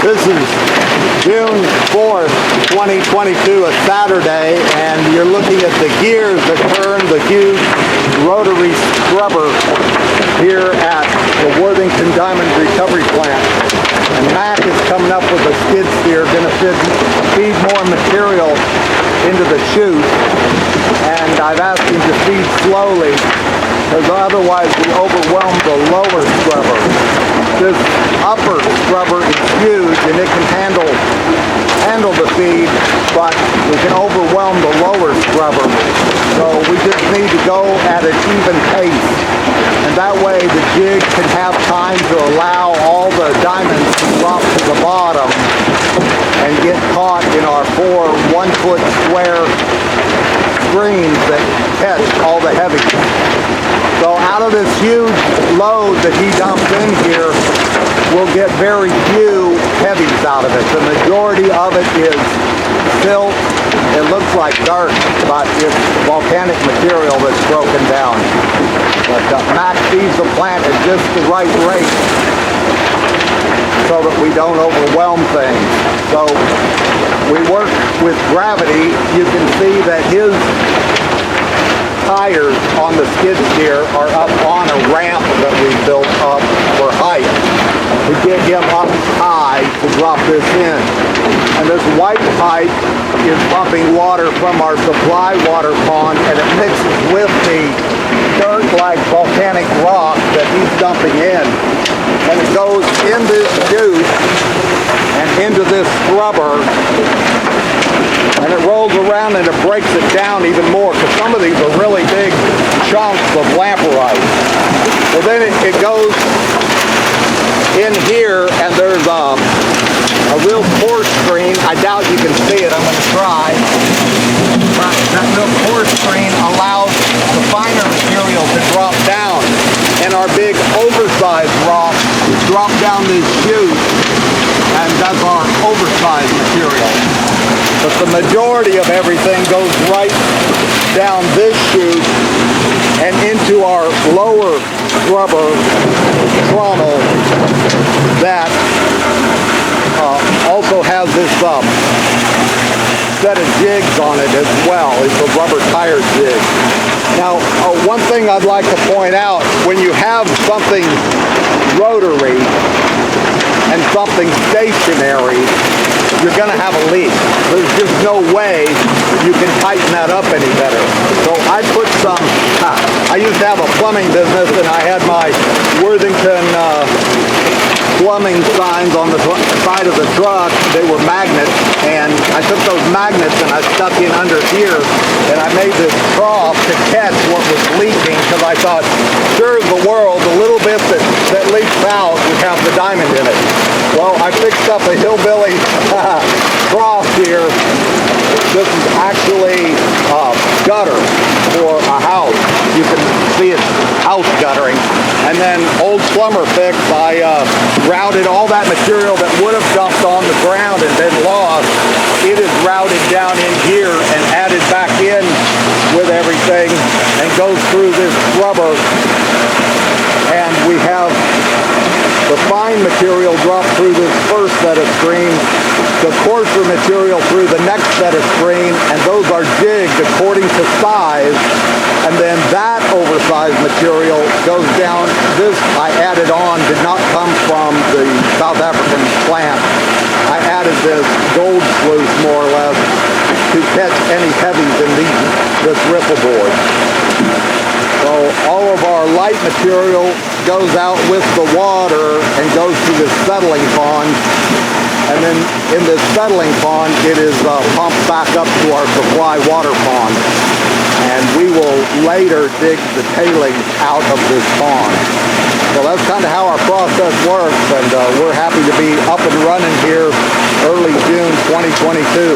This is June 4th, 2022, a Saturday, and you're looking at the gears that turn the huge rotary scrubber here at the Worthington Diamond Recovery Plant. And Mac is coming up with a skid steer, going to feed more material into the chute. And I've asked him to feed slowly, because otherwise we overwhelm the lower scrubber. This upper scrubber is huge and it can handle the feed, but we can overwhelm the lower scrubber. So we just need to go at an even pace. And that way the jig can have time to allow all the diamonds to drop to the bottom and get caught in our 4 1-foot square screens that catch all the heavies. So out of this huge load that he dumps in here, we'll get very few heavies out of it. The majority of it is silt. It looks like dirt, but it's volcanic material that's broken down. But Mac feeds the plant at just the right rate so that we don't overwhelm things. So we work with gravity. You can see that his tires on the skid steer are up on a ramp that we built up for height to get him up high to drop this in. And this white pipe is pumping water from our supply water pond, and it mixes with the dirt like volcanic rock that he's dumping in. And it goes in this chute and into this scrubber, and it rolls around and it breaks it down even more, because some of these are really big chunks of lamprite. Well, then it goes in here, and there's a real pore screen. I doubt you can see it. I'm going to try. But that real pore screen allows the finer material to drop down, and our big oversized rock drop down this chute, and that's our oversized material. But the majority of everything goes right down this chute and into our lower scrubber trommel that also has this set of jigs on it as well. It's a rubber tire jig. Now, one thing I'd like to point out, when you have something rotary and something stationary, you're going to have a leak. There's just no way you can tighten that up any better. So I put some, I used to have a plumbing business, and I had my Worthington plumbing signs on the side of the truck. They were magnets, and I took those magnets and I stuck in under here, and I made this trough to catch what was leaking, because I thought, sure as the world, the little bit that leaks out would have the diamond in it. Well, I fixed up a hillbilly trough here. This is actually a gutter for a house. You can see it's house guttering. And then old plumber fix, I routed all that material that would have dumped on the ground and been lost. It is routed down in here and added back in with everything, and goes through this rubber. And we have the fine material drop through this first set of screens, the coarser material through the next set of screen, and those are jigged according to size. And then that oversized material goes down. This I added on, did not come from the South African plant. I added this gold sluice, more or less, to catch any heavies in this riffle board. So all of our light material goes out with the water and goes to this settling pond. And then in this settling pond, it is pumped back up to our supply water pond. And we will later dig the tailings out of this pond. So that's kind of how our process works, and we're happy to be up and running here early June 2022.